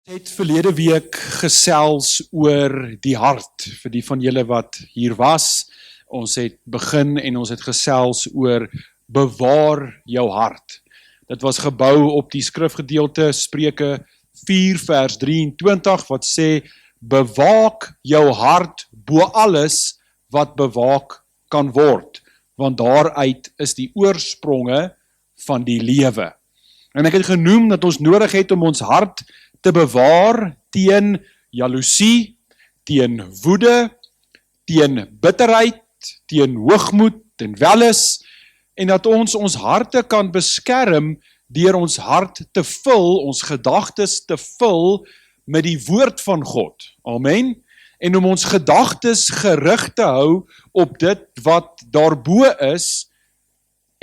Ons het verlede week gesels oor die hart, vir die van julle wat hier was. Ons het begin en ons het gesels oor bewaar jou hart. Dit was gebou op die skrifgedeelte Spreuke 4 vers 23 wat sê, bewaak jou hart bo alles wat bewaak kan word, want daaruit is die oorspronge van die lewe. En ek het genoem dat ons nodig het om ons hart te bewaar teen jaloesie, teen woede, teen bitterheid, teen hoogmoed en welis, en dat ons harte kan beskerm deur ons hart te vul, ons gedagtes te vul met die woord van God. Amen. En om ons gedagtes gerig te hou op dit wat daarbo is,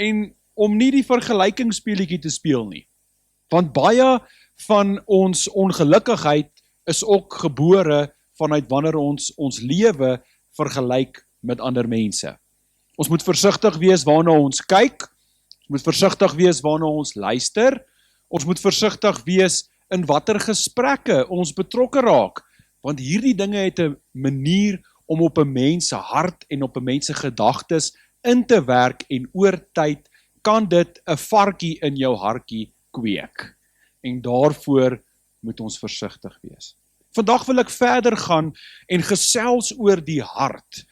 en om nie die vergelykingsspeletjie te speel nie. Want baie van ons ongelukkigheid is ook gebore vanuit wanneer ons lewe vergelyk met ander mense. Ons moet versigtig wees waarna ons kyk, ons moet versigtig wees waarna ons luister, ons moet versigtig wees in watter gesprekke ons betrokke raak, want hierdie dinge het 'n manier om op 'n mens se hart en op 'n mens se gedagtes in te werk en oor tyd kan dit 'n varkie in jou hartjie kweek. En daarvoor moet ons versigtig wees. Vandag wil ek verder gaan en gesels oor die hart,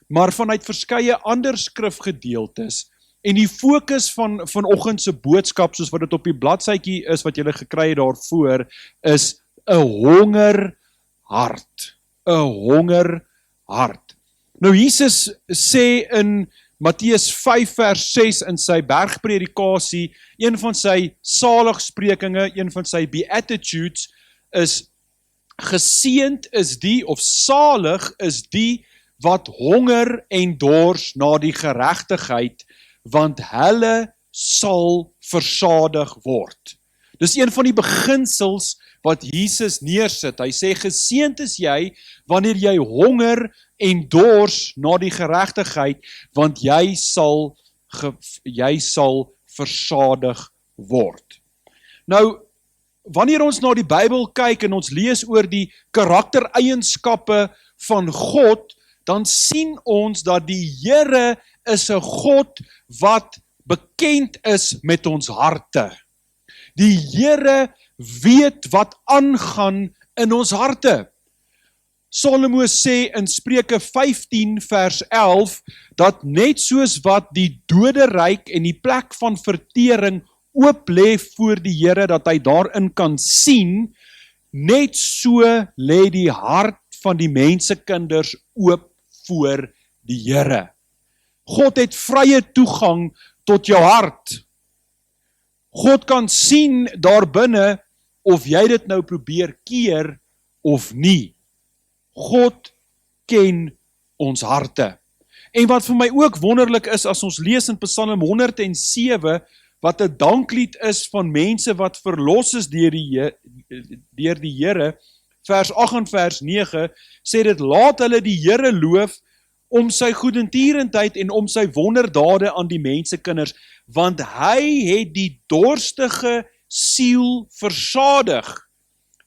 maar vanuit verskeie ander skrifgedeeltes, en die fokus van vanoggend se boodskap, soos wat dit op die bladsytjie is, wat julle gekry het daarvoor, is 'n honger hart. 'n honger hart. Nou Jesus sê in Matteus 5 vers 6 in sy bergpredikasie, een van sy saligsprekinge, een van sy beatitudes, is geseënd is die, of salig is die, wat honger en dors na die geregtigheid, want hulle sal versadig word. Dis een van die beginsels wat Jesus neersit. Hy sê, geseënd is jy, wanneer jy honger en dors na die geregtigheid, want jy sal versadig word. Nou, wanneer ons na die Bybel kyk en ons lees oor die karaktereienskappe van God, dan sien ons dat die Here is 'n God wat bekend is met ons harte. Die Here weet wat aangaan in ons harte. Salomo sê in Spreuke 15 vers 11, dat net soos wat die doderyk en die plek van vertering oop lê voor die Here, dat hy daarin kan sien, net so lê die hart van die mensekinders oop voor die Here. God het vrye toegang tot jou hart. God kan sien daar binne of jy dit nou probeer keer of nie. God ken ons harte. En wat vir my ook wonderlik is, as ons lees in Psalm 107, wat 'n danklied is van mense wat verlos is deur die Here, vers 8 en vers 9, sê dit, laat hulle die Here loof om sy goedertierenheid en om sy wonderdade aan die mensekinders, want hy het die dorstige siel versadig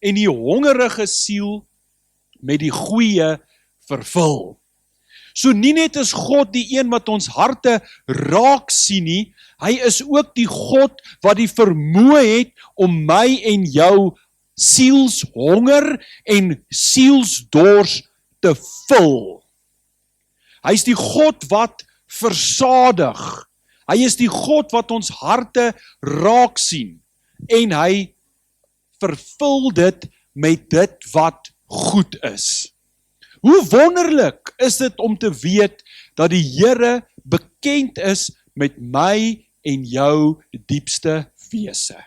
en die hongerige siel met die goeie vervul. So nie net is God die een wat ons harte raak sien nie, hy is ook die God wat die vermoë het om my en jou sielshonger en sielsdors te vul. Hy is die God wat versadig. Hy is die God wat ons harte raak sien. En hy vervul dit met dit wat goed is. Hoe wonderlik is dit om te weet dat die Here bekend is met my en jou diepste wese.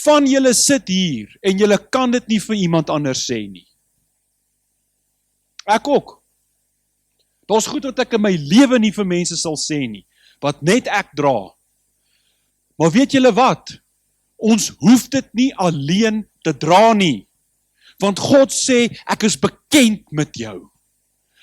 Van julle sit hier en julle kan dit nie vir iemand anders sê nie. Ek ook. Daar's goed wat ek in my lewe nie vir mense sal sê nie, wat net ek dra. Maar weet julle wat? Ons hoef dit nie alleen te dra nie. Want God sê, ek is bekend met jou.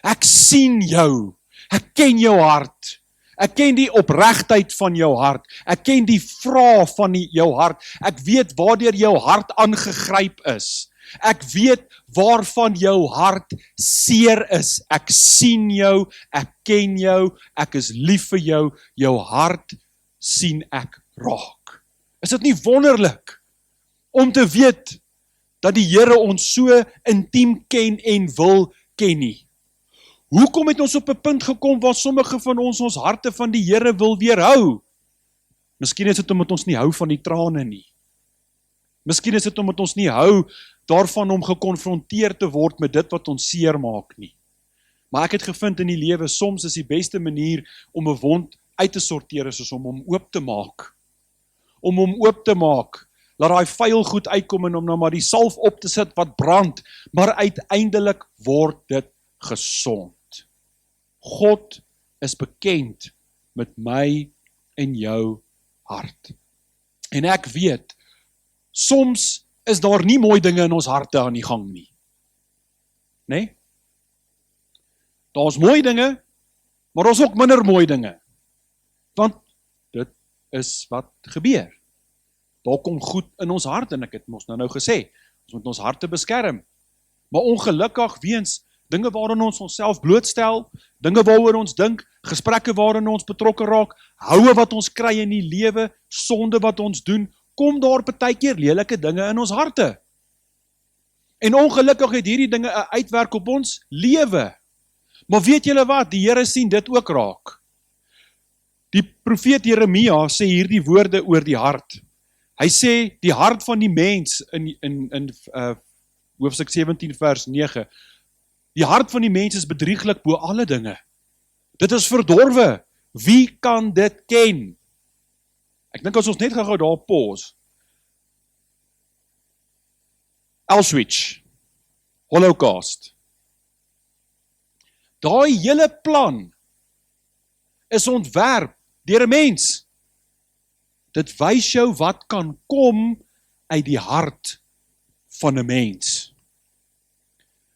Ek sien jou. Ek ken jou hart. Ek ken die opregtheid van jou hart. Ek ken die vrae van jou hart. Ek weet waardeur jou hart aangegryp is. Ek weet waarvan jou hart seer is. Ek sien jou, ek ken jou, ek is lief vir jou. Jou hart sien ek raak. Is dit nie wonderlik om te weet dat die Here ons so intiem ken en wil ken nie? Hoekom het ons op 'n punt gekom waar sommige van ons harte van die Here wil weerhou? Miskien is dit omdat ons nie hou van die trane nie. Miskien is dit omdat ons nie hou daarvan om gekonfronteer te word met dit wat ons seer maak nie. Maar ek het gevind in die lewe, soms is die beste manier om 'n wond uit te sorteer is om hom oop te maak. Om hom oop te maak, laat daai vuil goed uitkom en om nou maar die salf op te sit wat brand, maar uiteindelik word dit gesond. God is bekend met my en jou hart. En ek weet, soms is daar nie mooi dinge in ons harte aan die gang nie. Nee? Daar's mooi dinge, maar daar's ook minder mooi dinge. Want dit is wat gebeur. Daar kom goed in ons hart en ek het mos nou gesê, ons moet ons harte beskerm. Maar ongelukkig weens dinge waarin ons onsself blootstel, dinge waaroor ons dink, gesprekke waarin ons betrokke raak, houe wat ons kry in die lewe, sonde wat ons doen, kom daar partykeer lelike dinge in ons harte. En ongelukkig het hierdie dinge 'n uitwerk op ons lewe. Maar weet julle wat, die Here sien dit ook raak. Die profeet Jeremia sê hierdie woorde oor die hart. Hy sê die hart van die mens in hoofstuk 17 vers 9. Die hart van die mens is bedrieglik bo alle dinge. Dit is verdorwe. Wie kan dit ken? Ek dink as ons net gou daar pause. Auschwitz, Holocaust. Daai hele plan is ontwerp deur 'n mens. Dit wys jou wat kan kom uit die hart van 'n mens.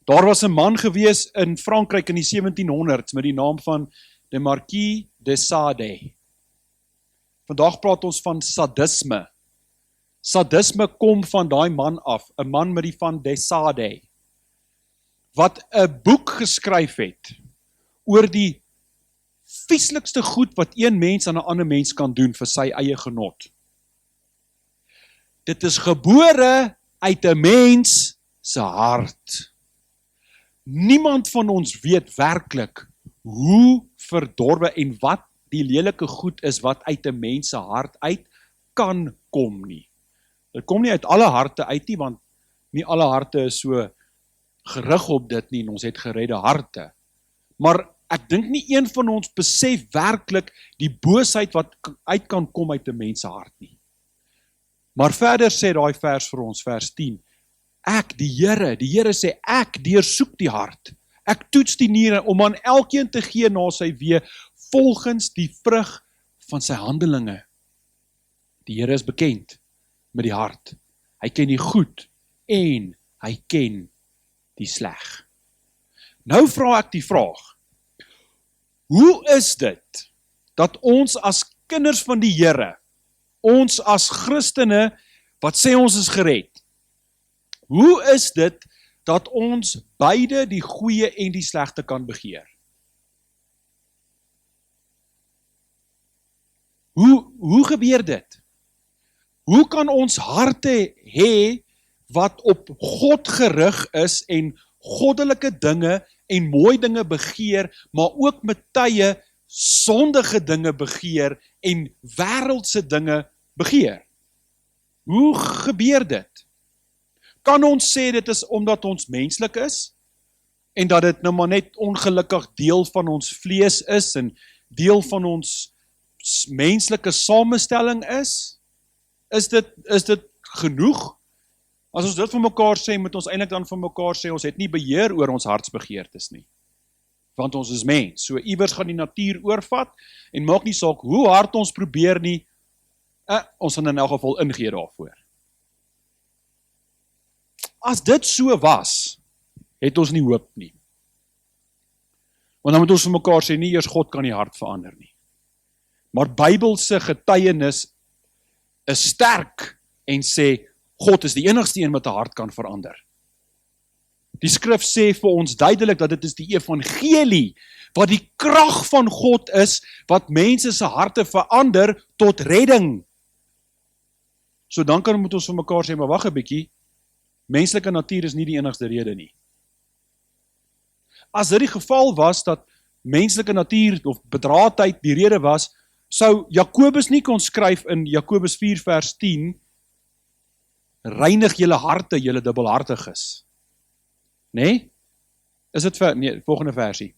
Daar was 'n man gewees in Frankryk in die 1700s met die naam van de Marquis de Sade. Vandag praat ons van sadisme. Sadisme kom van daai man af, 'n man met die van de Sade, wat 'n boek geskryf het oor die vieslikste goed wat een mens aan 'n ander mens kan doen vir sy eie genot. Dit is gebore uit 'n mens se hart. Niemand van ons weet werklik hoe verdorwe en wat die lelike goed is wat uit 'n mens se hart uit kan kom nie. Dit kom nie uit alle harte uit nie, want nie alle harte is so gerig op dit nie en ons het geredde harte. Maar ek dink nie een van ons besef werklik die boosheid wat uit kan kom uit 'n mens se hart nie. Maar verder sê daai vers vir ons, vers 10, ek, die Here sê, ek deursoek die hart, ek toets die niere om aan elkeen te gee na sy weë, volgens die vrug van sy handelinge. Die Here is bekend met die hart. Hy ken die goed en hy ken die sleg. Nou vra ek die vraag, hoe is dit dat ons as kinders van die Here, ons as Christene, wat sê ons is gered, hoe is dit dat ons beide die goeie en die slegte kan begeer? Hoe gebeur dit? Hoe kan ons harte hê wat op God gerig is en goddelike dinge en mooi dinge begeer, maar ook met tye sondige dinge begeer en wêreldse dinge begeer? Hoe gebeur dit? Kan ons sê dit is omdat ons menslik is en dat dit nou maar net ongelukkig deel van ons vlees is en deel van ons menslike samestelling is? Is dit genoeg? As ons dit vir mekaar sê, moet ons eintlik dan vir mekaar sê, ons het nie beheer oor ons hartsbegeertes nie. Want ons is mens, so iewers gaan die natuur oorvat, en maak nie saak hoe hard ons probeer nie, ons gaan in elk geval ingee daarvoor. As dit so was, het ons nie hoop nie. Want dan moet ons vir mekaar sê, nie eers God kan die hart verander nie. Maar Bybelse getuienis is sterk en sê, God is die enigste een wat 'n hart kan verander. Die skrif sê vir ons duidelik dat dit is die evangelie wat die krag van God is, wat mense se harte verander tot redding. So dan moet ons vir mekaar sê, maar wag 'n bietjie, menslike natuur is nie die enigste rede nie. As dit die geval was dat menslike natuur of bedraadheid die rede was, sou Jakobus nie kon skryf in Jakobus 4 vers 10, reinig julle harte, julle dubbelhartiges. Nee? Is dit volgende versie.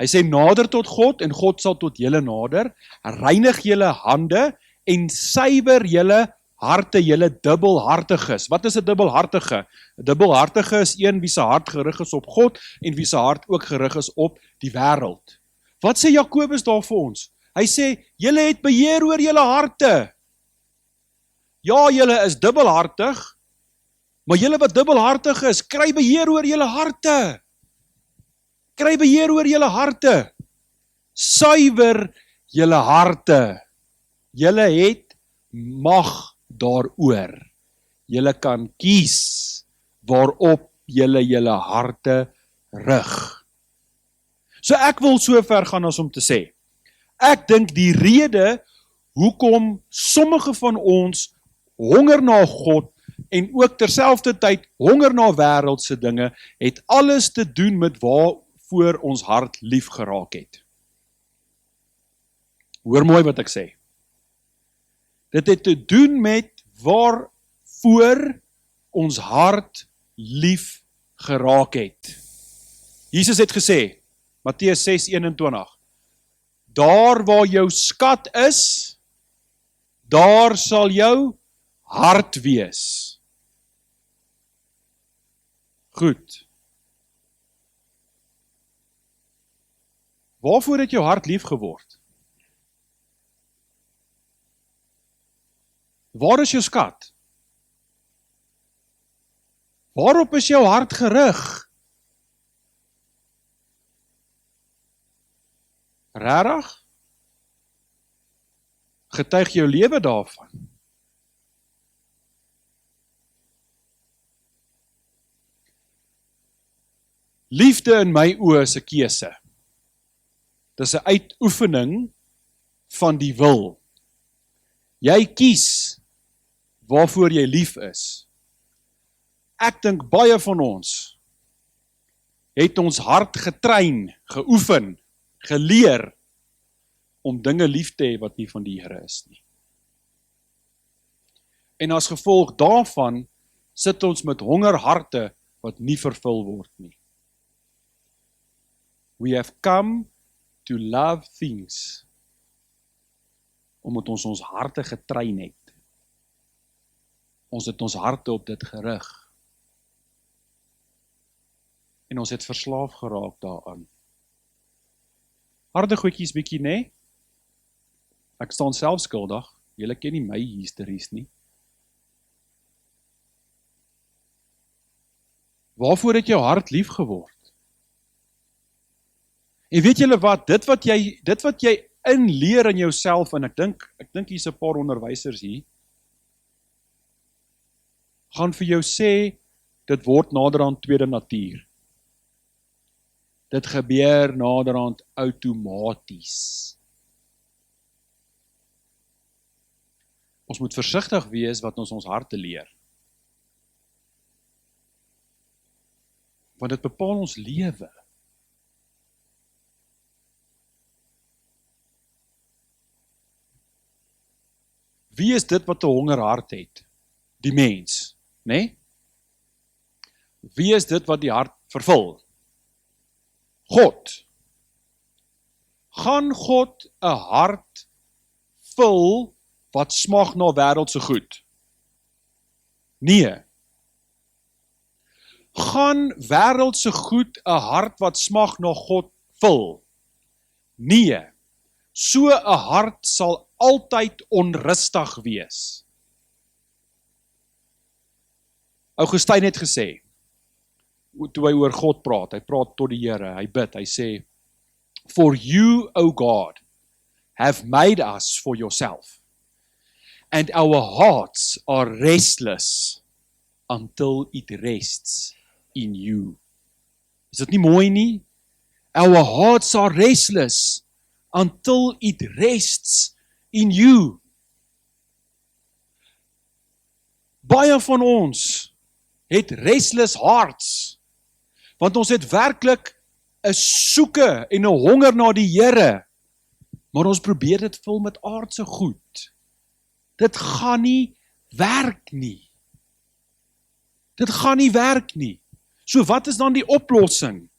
Hy sê, nader tot God, en God sal tot julle nader, reinig julle hande, en suiwer julle harte, julle dubbelhartiges. Wat is 'n dubbelhartige? 'n Dubbelhartige is een wie se hart gerig is op God, en wie se hart ook gerig is op die wêreld. Wat sê Jakobus daar vir ons? Hy sê, julle het beheer oor julle harte. Ja, julle is dubbelhartig, maar julle wat dubbelhartig is, kry beheer oor julle harte. Kry beheer oor julle harte. Suiwer julle harte. Julle het mag daaroor. Julle kan kies waarop julle harte rig. So ek wil so ver gaan as om te sê, ek dink die rede hoekom sommige van ons honger na God en ook terselfdertyd honger na wêreldse dinge, het alles te doen met waarvoor ons hart lief geraak het. Hoor mooi wat ek sê. Dit het te doen met waarvoor ons hart lief geraak het. Jesus het gesê, Matteus 6:21, daar waar jou skat is, daar sal jou hart wees. Goed. Waarvoor het jou hart lief geword? Waar is jou skat? Waarop is jou hart gerig? Rarig? Getuig jou lewe daarvan? Liefde in my oë is 'n keuse. Dis 'n uitoefening van die wil. Jy kies waarvoor jy lief is. Ek dink baie van ons het ons hart getrein, geoefen, geleer om dinge lief te hê wat nie van die Here is nie. En as gevolg daarvan sit ons met hongerharte wat nie vervul word nie. We have come to love things omdat ons harte getrein het. Ons het ons harte op dit gerig. En ons het verslaaf geraak daaraan. Harde goedjies bietjie, né? Ek staan self skuldig. Julle ken nie my hysteries nie. Waarvoor het jou hart lief geword? En weet julle wat, dit wat jy inleer in jouself, en ek dink hier's 'n paar onderwysers hier, gaan vir jou sê, dit word naderhand tweede natuur. Dit gebeur naderhand outomaties. Ons moet versigtig wees wat ons harte leer. Want dit bepaal ons lewe. Wie is dit wat 'n hongerhart het? Die mens, né? Wie is dit wat die hart vervul? God. Gaan God 'n hart vul wat smag na wêreldse goed? Nee. Gaan wêreldse goed 'n hart wat smag na God vul? Nee. So 'n hart sal altyd onrustig wees. Augustyn het gesê, toe hy oor God praat, hy praat tot die Here, hy bid, hy sê, For you, O God, have made us for yourself, and our hearts are restless until it rests in you. Is dit nie mooi nie? Our hearts are restless until it rests in you. Baie van ons het restless hearts, want ons het werklik 'n soeke en 'n honger na die Here, maar ons probeer dit vul met aardse goed. Dit gaan nie werk nie. Dit gaan nie werk nie. So wat is dan die oplossing?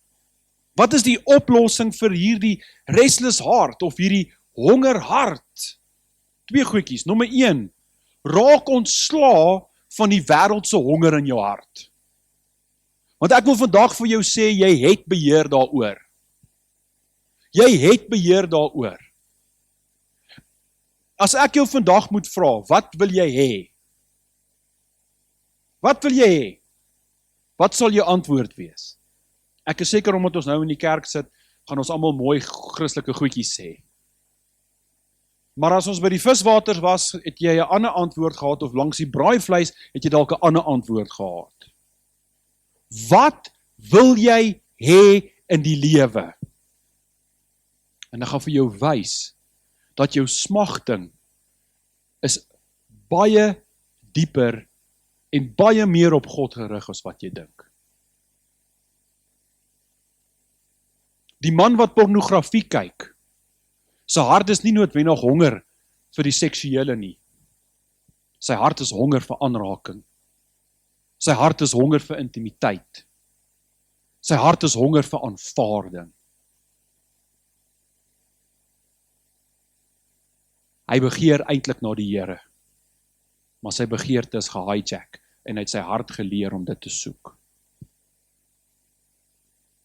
Wat is die oplossing vir hierdie restless hart of hierdie honger hart? Twee goedjies. Nommer 1, raak ontslae van die wêreldse honger in jou hart. Want ek wil vandag vir jou sê, jy het beheer daaroor. Jy het beheer daaroor. As ek jou vandag moet vra, wat wil jy hê? Wat wil jy hê? Wat sal jou antwoord wees? Ek is seker omdat ons nou in die kerk sit, gaan ons almal mooi Christelike goedjies sê. Maar as ons by die viswaters was, het jy 'n ander antwoord gehad, of langs die braaivleis het jy dalk 'n ander antwoord gehad. Wat wil jy hê in die lewe? En ek gaan vir jou wys dat jou smagting is baie dieper en baie meer op God gerig as wat jy dink. Die man wat pornografie kyk, sy hart is nie noodwendig honger vir die seksuele nie. Sy hart is honger vir aanraking. Sy hart is honger vir intimiteit. Sy hart is honger vir aanvaarding. Hy begeer eintlik na die Here, maar sy begeerte is gehijack en hy het sy hart geleer om dit te soek.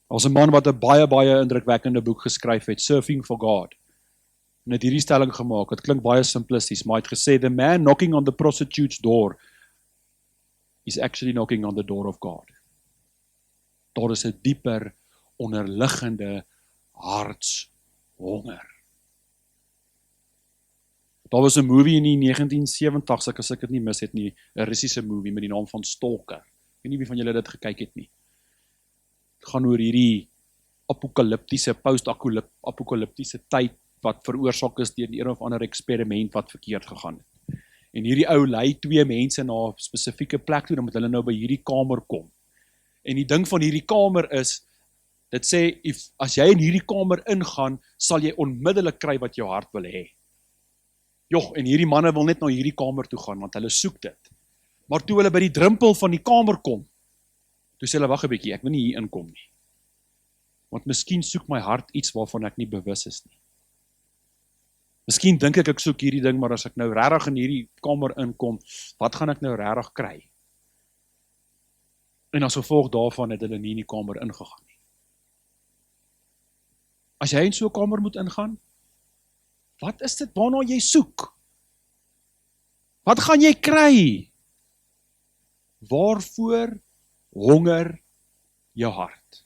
As 'n man wat 'n baie indrukwekkende boek geskryf het, Surfing for God, en het hierdie stelling gemaak, het klink baie simplisties, maar hy het gesê, the man knocking on the prostitute's door is actually knocking on the door of God. Daar is 'n dieper, onderliggende hartshonger. Daar was 'n movie in die 1970s, as ek dit nie mis het nie, 'n Russiese movie met die naam van Stalker. Ek weet nie wie van julle dit gekyk het nie. Het gaan oor hierdie apokaliptiese, post-apokaliptiese tyd wat veroorsaak is deur een of ander eksperiment wat verkeerd gegaan het. En hierdie ou lei 2 mense na 'n spesifieke plek toe, dan moet hulle nou by hierdie kamer kom. En die ding van hierdie kamer is, dit sê, as jy in hierdie kamer ingaan, sal jy onmiddellik kry wat jou hart wil hê. En hierdie manne wil net na hierdie kamer toe gaan, want hulle soek dit. Maar toe hulle by die drempel van die kamer kom, toe sê hulle, wag 'n bietjie, ek wil nie hier inkom nie. Want miskien soek my hart iets waarvan ek nie bewus is nie. Miskien dink ek soek hierdie ding, maar as ek nou regtig in hierdie kamer inkom, wat gaan ek nou regtig kry? En as gevolg daarvan het hulle nie in die kamer ingegaan nie. As jy in so 'n kamer moet ingaan, wat is dit waarna jy soek? Wat gaan jy kry? Waarvoor honger jou hart?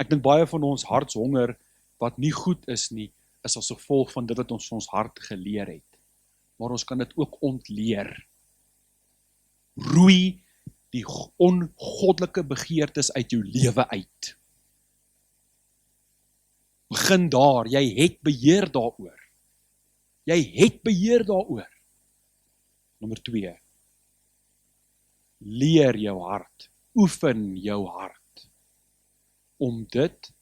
Ek dink baie van ons hartshonger wat nie goed is nie, is as gevolg van dit wat ons hart geleer het. Maar ons kan dit ook ontleer. Roei die ongoddelike begeertes uit jou lewe uit. Begin daar, jy het beheer daaroor. Jy het beheer daaroor. Nommer 2. Leer jou hart, oefen jou hart, om dit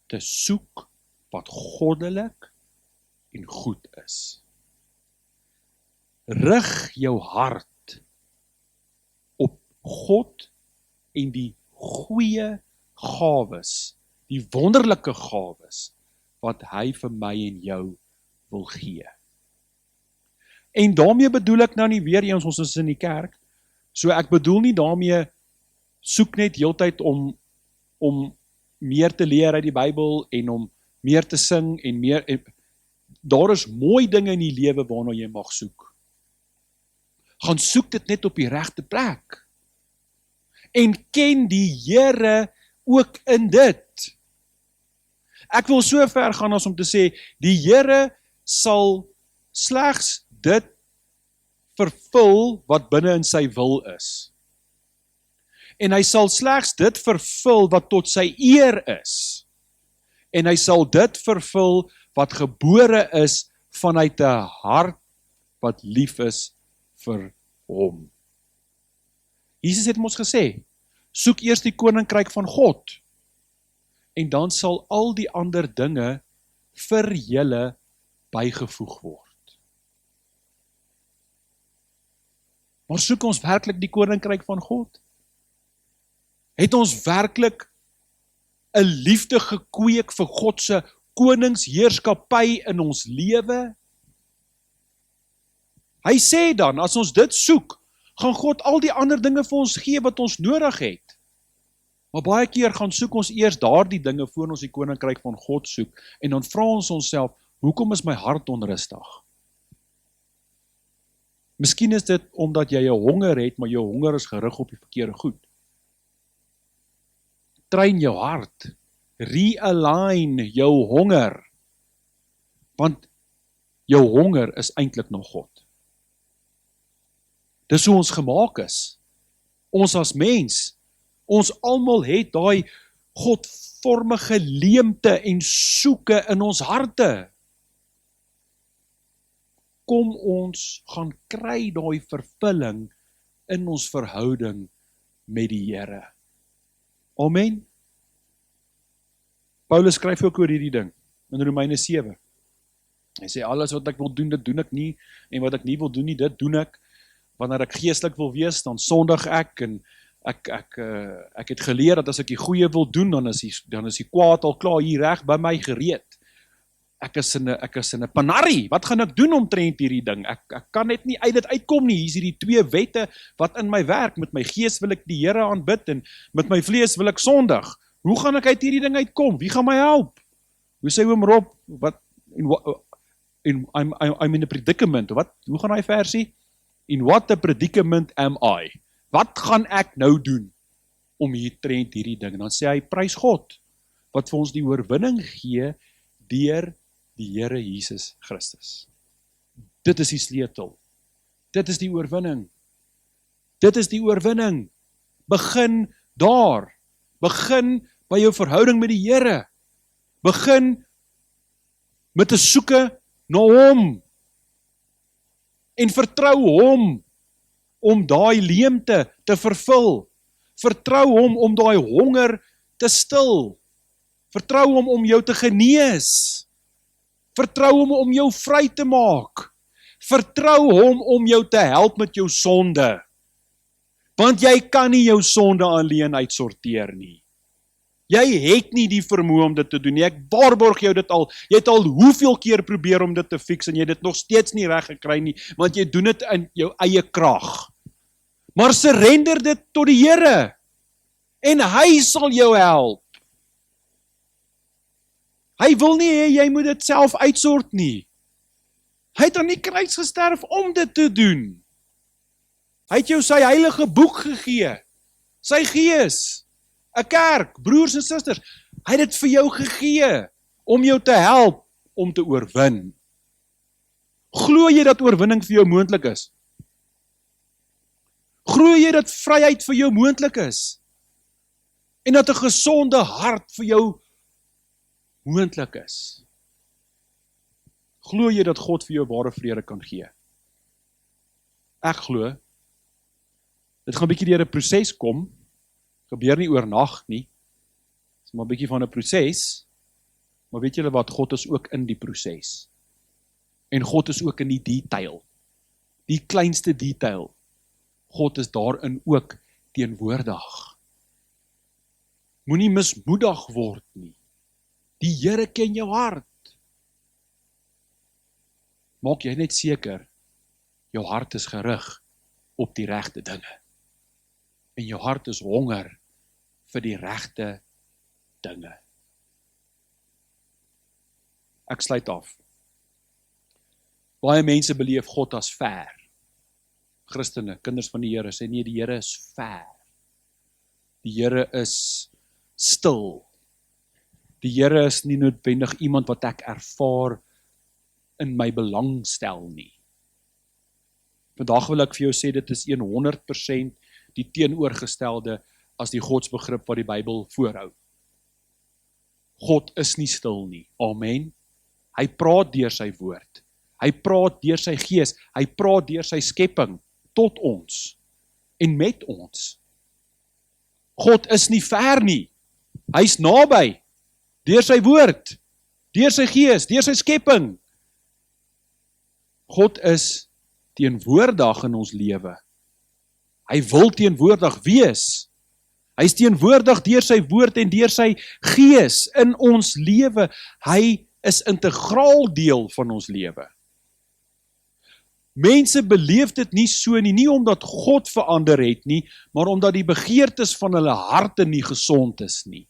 te soek wat goddelik en goed is. Rig jou hart op God en die goeie gawes, die wonderlike gawes, wat hy vir my en jou wil gee. En daarmee bedoel ek nou nie weer eens, ons is in die kerk, so ek bedoel nie daarmee, soek net heeltyd om meer te leer uit die Bybel, en om meer te sing, en meer, daar is mooi dinge in die lewe waarna jy mag soek. Gaan soek dit net op die regte plek. En ken die Here ook in dit. Ek wil so ver gaan as om te sê, die Here sal slegs dit vervul wat binne in sy wil is. En hy sal slegs dit vervul wat tot sy eer is. En hy sal dit vervul wat gebore is vanuit 'n hart wat lief is vir hom. Jesus het ons gesê, soek eers die koninkryk van God, en dan sal al die ander dinge vir julle bygevoeg word. Maar soek ons werklik die koninkryk van God? Het ons werklik 'n liefde gekweek vir God se koningsheerskappy in ons lewe? Hy sê dan, as ons dit soek, gaan God al die ander dinge vir ons gee wat ons nodig het. Maar baie keer gaan soek ons eers daardie dinge voor ons die koninkryk van God soek, en dan vra ons onsself, hoekom is my hart onrustig? Miskien is dit omdat jy 'n honger het, maar jou honger is gerig op die verkeerde goed. Train jou hart, realign jou honger, want jou honger is eintlik nog God. Dis hoe ons gemaak is. Ons as mens, ons almal het daai godvormige leemte en soeke in ons harte. Kom ons gaan kry daai vervulling in ons verhouding met die Here. Amen. Paulus skryf ook oor hierdie ding in Romeine 7. Hy sê alles wat ek wil doen, dit doen ek nie, en wat ek nie wil doen nie, dit doen ek. Wanneer ek geestelik wil wees, dan sondig ek, en ek het geleer dat as ek die goeie wil doen, dan is die kwaad al klaar hier reg by my gereed. Ek is in 'n panarrie. Wat gaan ek doen omtrent hierdie ding? Ek kan net nie uit dit uitkom nie. Hier is hierdie twee wette wat in my werk. Met my gees wil ek die Here aanbid, en met my vlees wil ek sondig. Hoe gaan ek uit hierdie ding uitkom? Wie gaan my help? Hoe sê oom Rob, I'm in a predicament. Hoe gaan hy versie? In what a predicament am I? Wat gaan ek nou doen om hierdie ding? En dan sê hy, prys God, wat vir ons die oorwinning gee deur die Here Jesus Christus. Dit is die sleutel. Dit is die oorwinning. Dit is die oorwinning. Begin daar. Begin by jou verhouding met die Here. Begin met 'n soeke na hom. En vertrou hom om daai leemte te vervul. Vertrou hom om daai honger te stil. Vertrou hom om jou te genees. Vertrou hom om jou vry te maak. Vertrou hom om jou te help met jou sonde. Want jy kan nie jou sonde alleen uitsorteer nie. Jy het nie die vermoë om dit te doen nie. Ek waarborg jou dit al. Jy het al hoeveel keer probeer om dit te fix en jy het dit nog steeds nie reg gekry nie, want jy doen dit in jou eie krag. Maar surrender dit tot die Here en hy sal jou help. Hy wil nie hê jy moet dit self uitsort nie. Hy het aan die kruis gesterf om dit te doen. Hy het jou sy heilige boek gegee, sy gees, 'n kerk, broers en susters. Hy het dit vir jou gegee om jou te help om te oorwin. Glo jy dat oorwinning vir jou moontlik is? Glo jy dat vryheid vir jou moontlik is? En dat 'n gesonde hart vir jou moontlik is? Glo jy dat God vir jou ware vrede kan gee? Ek glo. Dit gaan 'n bietjie deur 'n proses kom. Gebeur nie oornag nie. Dit is maar 'n bietjie van 'n proses. Maar weet julle wat? God is ook in die proses. En God is ook in die detail. Die kleinste detail. God is daarin ook teenwoordig. Moenie mismoedig word nie. Die Here ken jou hart. Maak jy net seker, jou hart is gerig op die regte dinge. En jou hart is honger vir die regte dinge. Ek sluit af. Baie mense beleef God as ver. Christene, kinders van die Here, sê nee, die Here is ver. Die Here is stil. Die Here is nie noodwendig iemand wat ek ervaar in my belang stel nie. Vandag wil ek vir jou sê, dit is 100% die teenoorgestelde as die godsbegrip wat die Bybel voorhou. God is nie stil nie. Amen. Hy praat deur sy woord. Hy praat deur sy gees. Hy praat deur sy skepping tot ons en met ons. God is nie ver nie. Hy's naby. Deur sy woord, deur sy gees, deur sy skepping. God is teenwoordig in ons lewe. Hy wil teenwoordig wees. Hy is teenwoordig deur sy woord en deur sy gees in ons lewe. Hy is integraal deel van ons lewe. Mense beleef dit nie so nie omdat God verander het nie, maar omdat die begeertes van hulle harte nie gesond is nie.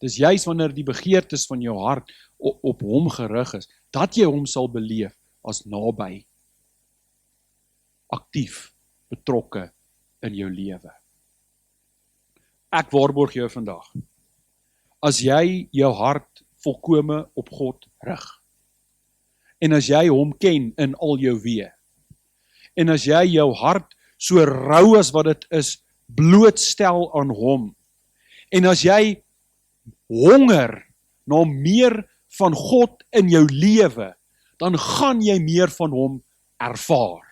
Dis juis wanneer die begeertes van jou hart op hom gerig is, dat jy hom sal beleef as naby, aktief, betrokke in jou lewe. Ek waarborg jou vandag, as jy jou hart volkome op God rig, en as jy hom ken in al jou weë, en as jy jou hart so rou as wat dit is, blootstel aan hom, en as jy honger na meer van God in jou lewe, dan gaan jy meer van hom ervaar.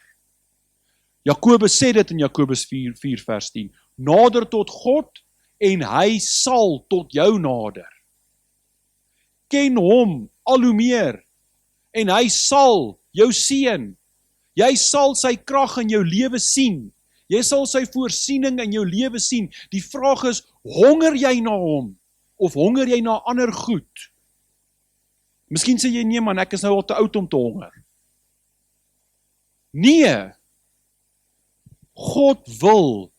Jakobus sê dit in Jakobus 4 vers 10, nader tot God en hy sal tot jou nader. Ken hom al hoe meer en hy sal jou seën. Jy sal sy krag in jou lewe sien. Jy sal sy voorsiening in jou lewe sien. Die vraag is, honger jy na hom? Of honger jy na ander goed? Miskien sê jy, nee man, ek is nou al te oud om te honger. Nee, God wil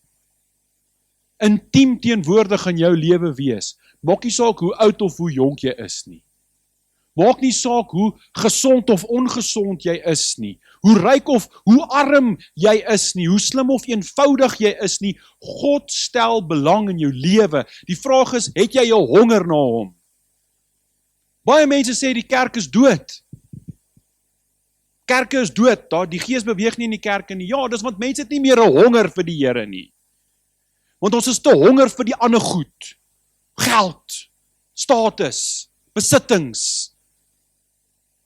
intiem teenwoordig in jou lewe wees. Maak nie saak hoe oud of hoe jonk jy is nie. Maak nie saak hoe gesond of ongesond jy is nie. Hoe ryk of hoe arm jy is nie. Hoe slim of eenvoudig jy is nie. God stel belang in jou lewe. Die vraag is, het jy jou honger na hom? Baie mense sê die kerk is dood. Kerke is dood, die gees beweeg nie in die kerke nie. Ja, dis want mense het nie meer 'n honger vir die Here nie. Want ons is te honger vir die ander goed. Geld, status, besittings,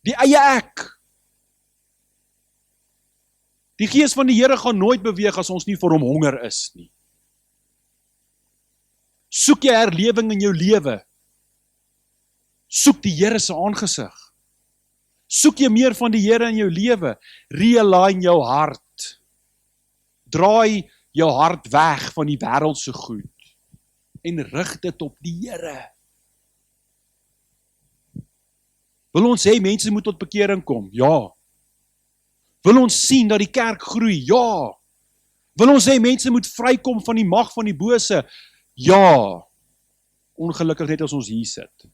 die eie ek. Die gees van die Here gaan nooit beweeg as ons nie vir hom honger is nie. Soek jy herlewing in jou lewe? Soek die Here se aangesig. Soek jy meer van die Here in jou lewe? Realign jou hart. Draai jou hart weg van die wêreldse goed en rig dit op die Here. Wil ons hê mense moet tot bekering kom? Ja. Wil ons sien dat die kerk groei? Ja. Wil ons hê mense moet vrykom van die mag van die bose? Ja. Ongelukkig net as ons hier sit.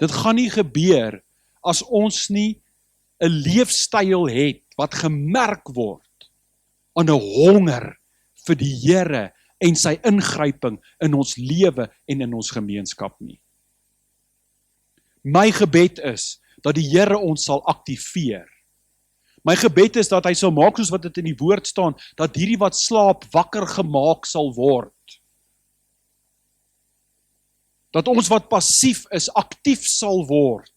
Dit gaan nie gebeur as ons nie 'n leefstyl het wat gemerk word aan 'n honger vir die Here en sy ingryping in ons lewe en in ons gemeenskap nie. My gebed is dat die Here ons sal aktiveer. My gebed is dat hy sal maak soos wat dit in die woord staan, dat hierdie wat slaap wakker gemaak sal word. Dat ons wat passief is, aktief sal word.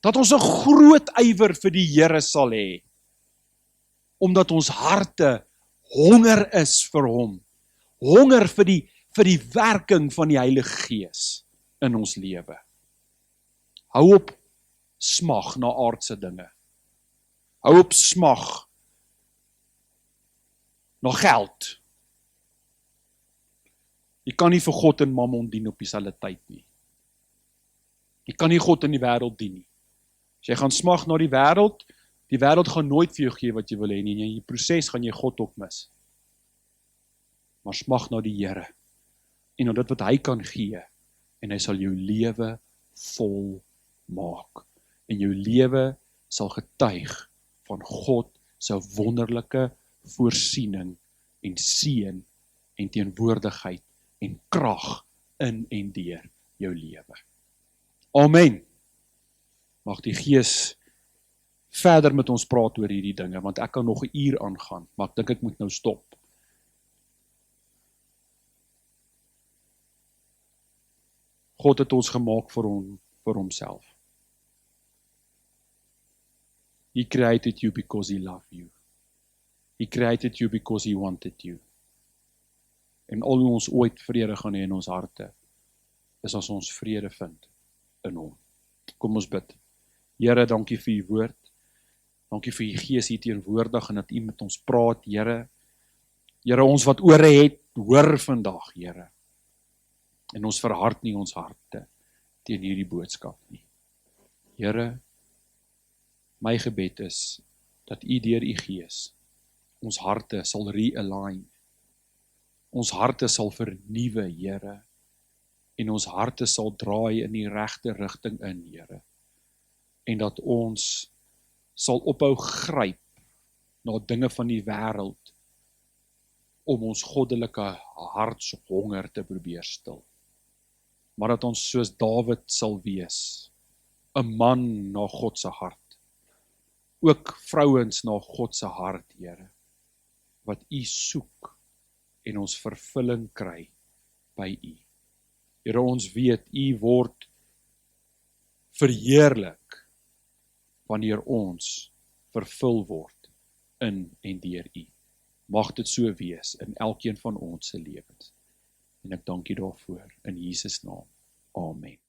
Dat ons 'n groot ywer vir die Here sal hê. Omdat ons harte honger is vir hom. Honger vir die werking van die Heilige Gees in ons lewe. Hou op smag na aardse dinge. Hou op smag na geld. Jy kan nie vir God en Mammon dien op dieselfde tyd nie. Jy kan nie God in die wêreld dien nie. As jy gaan smag na die wêreld gaan nooit vir jou gee wat jy wil hê nie. En in die proses gaan jy God ook mis. Maar smag na die Here en na dit wat hy kan gee en hy sal jou lewe vol maak. En jou lewe sal getuig van God se wonderlike voorsiening en seën en teenwoordigheid en krag in en deur jou lewe. Amen. Mag die Gees verder met ons praat oor hierdie dinge, want ek kan nog 'n uur aangaan, maar ek dink ek moet nou stop. God het ons gemaak vir homself. He created you because he loved you. He created you because he wanted you. En al hoe ons ooit vrede gaan hê in ons harte, is as ons vrede vind in hom. Kom ons bid. Here, dankie vir u woord. Dankie vir u Gees hier teenwoordig en dat u met ons praat, Here. Here, ons wat ore het, hoor vandag, Here. En ons verhard nie ons harte teen hierdie boodskap nie. Here, my gebed is dat u deur u Gees ons harte sal realign. Ons harte sal vernuwe, Here. En ons harte sal draai in die regte rigting in, Here. En dat ons sal ophou gryp na dinge van die wêreld om ons goddelike hartshonger te probeer stil. Maar dat ons soos Dawid sal wees, 'n man na God se hart. Ook vrouens na God se hart, Here, wat u soek en ons vervulling kry by u. Here, ons weet u word verheerlik wanneer ons vervul word in en deur u. Mag dit so wees in elkeen van ons se lewens. En ek dank u daarvoor in Jesus naam. Amen.